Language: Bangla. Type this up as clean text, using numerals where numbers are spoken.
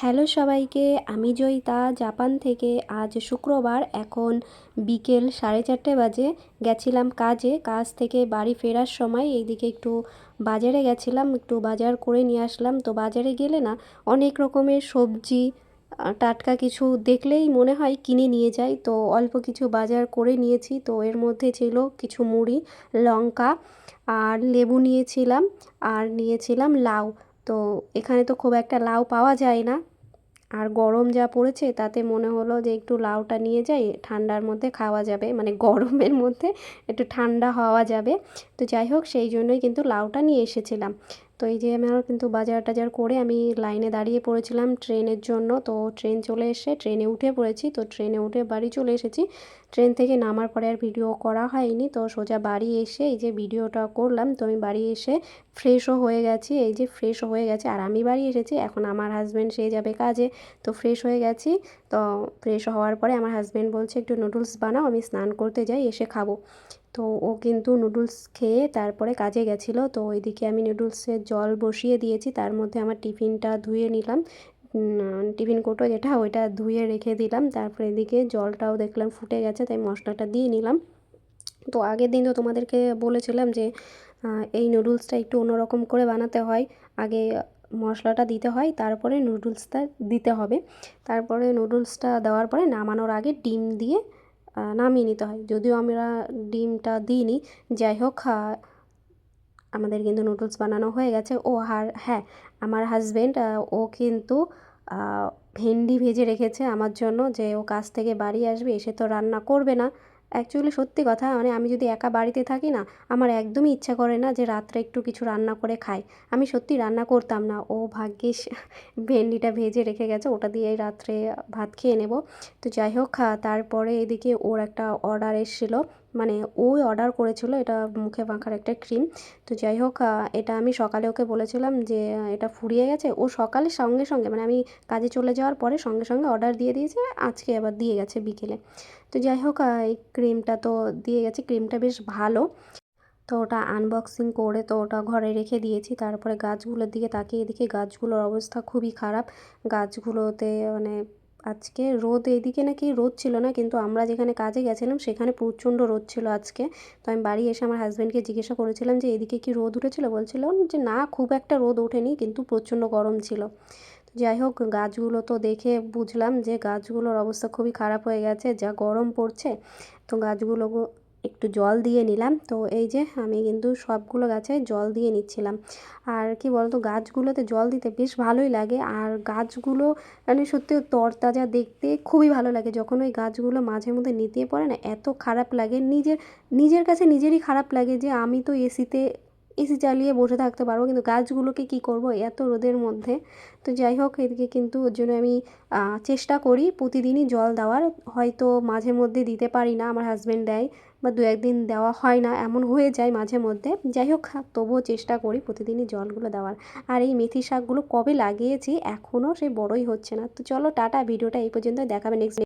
হ্যালো সবাইকে, আমি জয়িতা জাপান থেকে। আজ শুক্রবার, এখন বিকেল 4:30 বাজে। গেছিলাম কাজে, কাজ থেকে বাড়ি ফেরার সময় এইদিকে একটু বাজারে গেছিলাম, একটু বাজার করে নিয়ে আসলাম। তো বাজারে গেলে না অনেক রকমের সবজি, টাটকা কিছু দেখলেই মনে হয় কিনে নিয়ে যাই। তো অল্প কিছু বাজার করে নিয়েছি। তো এর মধ্যে ছিল কিছু মুড়ি, লঙ্কা আর লেবু নিয়েছিলাম, আর নিয়েছিলাম লাউ। তো এখানে তো খুব একটা লাউ পাওয়া যায় না, আর গরম যা পড়েছে তাতে মনে হলো যে একটু লাউটা নিয়ে যাই, ঠান্ডার মধ্যে খাওয়া যাবে, মানে গরমের মধ্যে একটু ঠান্ডা হওয়া যাবে। তো যাই হোক, সেই জন্যই কিন্তু লাউটা নিয়ে এসেছিলাম। তো এই যে আমার কিন্তু বাজার টাজার করে আমি লাইনে দাঁড়িয়ে পড়েছিলাম ট্রেনের জন্য। তো ট্রেন চলে এসে ট্রেনে উঠে পড়েছি। তো ট্রেনে উঠে বাড়ি চলে এসেছি। ট্রেন থেকে নামার পরে আর ভিডিও করা হয়নি। তো সোজা বাড়ি এসে এই যে ভিডিওটা করলাম। তো আমি বাড়ি এসে ফ্রেশও হয়ে গেছি, এই যে ফ্রেশ হয়ে গেছে। আর আমি বাড়ি এসেছি, এখন আমার হাজব্যান্ড সে যাবে কাজে। তো ফ্রেশ হয়ে গেছি। তো ফ্রেশ হওয়ার পরে আমার হাজব্যান্ড বলছে একটু নুডলস বানাও, আমি স্নান করতে যাই, এসে খাবো। তো ও কিন্তু নুডলস খেয়ে তারপরে কাজে গেছিলো। তো ওইদিকে আমি নুডলসের জল বসিয়ে দিয়েছি, তার মধ্যে আমার টিফিনটা ধুয়ে নিলাম, টিফিন কৌটো যেটা ওইটা ধুয়ে রেখে দিলাম। তারপরে এদিকে জলটাও দেখলাম ফুটে গেছে, তাই মশলাটা দিয়ে নিলাম। তো আগের দিন তো তোমাদেরকে বলেছিলাম যে এই নুডলসটা একটু অন্যরকম করে বানাতে হয়। আগে মশলাটা দিতে হয়, তারপরে নুডলসটা দিতে হবে। তারপরে নুডলসটা দেওয়ার পরে নামানোর আগে ডিম দিয়ে নামিয়ে নিতে হয়। যদিও আমরা ডিমটা দিইনি, যাই হোক আমাদের কিন্তু নুডলস বানানো হয়ে গেছে। ও আর হ্যাঁ, আমার হাজব্যান্ড ও কিন্তু ভেন্ডি ভেজে রেখেছে আমার জন্য, যে ও কাজ থেকে বাড়ি আসবে, এসে তো রান্না করবে না। অ্যাকচুয়ালি সত্যি কথা, মানে আমি যদি একা বাড়িতে থাকি না, আমার একদমই ইচ্ছা করে না যে রাত্রে একটু কিছু রান্না করে খাই। আমি সত্যি রান্না করতাম না। ও ভাগ্যিস ভেন্ডিটা ভেজে রেখে গেছে, ওটা দিয়েই রাত্রে ভাত খেয়ে নেব। তো যাই হোক, তারপরে এদিকে ওর একটা অর্ডার এসেছিলো, মানে ওই অর্ডার করেছিল এটা মুখে মাখার একটা ক্রিম। তো যাই হোক, এটা আমি সকালে ওকে বলেছিলাম যে এটা ফুরিয়ে গেছে। ও সকালে সঙ্গে সঙ্গে, মানে আমি কাজে চলে যাওয়ার পরে সঙ্গে সঙ্গে অর্ডার দিয়ে দিয়েছে, আজকে আবার দিয়ে গেছে বিকেলে। তো যাই হোক, এই ক্রিমটা তো দিয়ে গেছে, ক্রিমটা বেশ ভালো। তো ওটা আনবক্সিং করে তো ওটা ঘরে রেখে দিয়েছি। তারপরে গাছগুলোর দিকে তাকিয়ে দেখি গাছগুলোর অবস্থা খুবই খারাপ। গাছগুলোতে মানে আজকে রোদ, এইদিকে নাকি রোদ ছিল না, কিন্তু আমরা যেখানে কাজে গেছিলাম সেখানে প্রচণ্ড রোদ ছিল আজকে। তো আমি বাড়ি এসে আমার হাজব্যান্ডকে জিজ্ঞাসা করেছিলাম যে এদিকে কি রোদ উঠেছিল, বলছিল যে না, খুব একটা রোদ ওঠেনি, কিন্তু প্রচণ্ড গরম ছিল। তো যাই হোক, গাছগুলো তো দেখে বুঝলাম যে গাছগুলোর অবস্থা খুবই খারাপ হয়ে গেছে, যা গরম পড়ছে। তো গাছগুলো একটু জল দিয়ে নিলাম। তো এই যে আমি কিন্তু সবগুলো গাছে জল দিয়ে নিচ্ছিলাম। আর কি বলতো, গাছগুলোতে জল দিতে বেশ ভালোই লাগে। আর গাছগুলো মানে সত্যি তরতাজা দেখতে খুবই ভালো লাগে। যখন ওই গাছগুলো মাঝে মধ্যে নেতিয়ে পড়ে না, এত খারাপ লাগে, নিজের কাছে নিজেরই খারাপ লাগে যে আমি তো এসি চালিয়ে বসে থাকতে পারবো, কিন্তু গাছগুলোকে কি করব এত রোদের মধ্যে। তো যাই হোক, এদিকে কিন্তু ওর জন্য আমি চেষ্টা করি প্রতিদিনই জল দেওয়ার। হয়তো মাঝে মধ্যে দিতে পারি না, আমার হাজব্যান্ড দেয়, বা দু একদিন দেওয়া হয় না, এমন হয়ে যায় মাঝে মধ্যে। যাই হোক, তবুও চেষ্টা করি প্রতিদিনই জলগুলো দেওয়ার। আর এই মেথি শাকগুলো কবে লাগিয়েছি, এখনও সে বড়ই হচ্ছে না। তো চলো টাটা, ভিডিওটা এই পর্যন্ত, দেখাবে নেক্সট।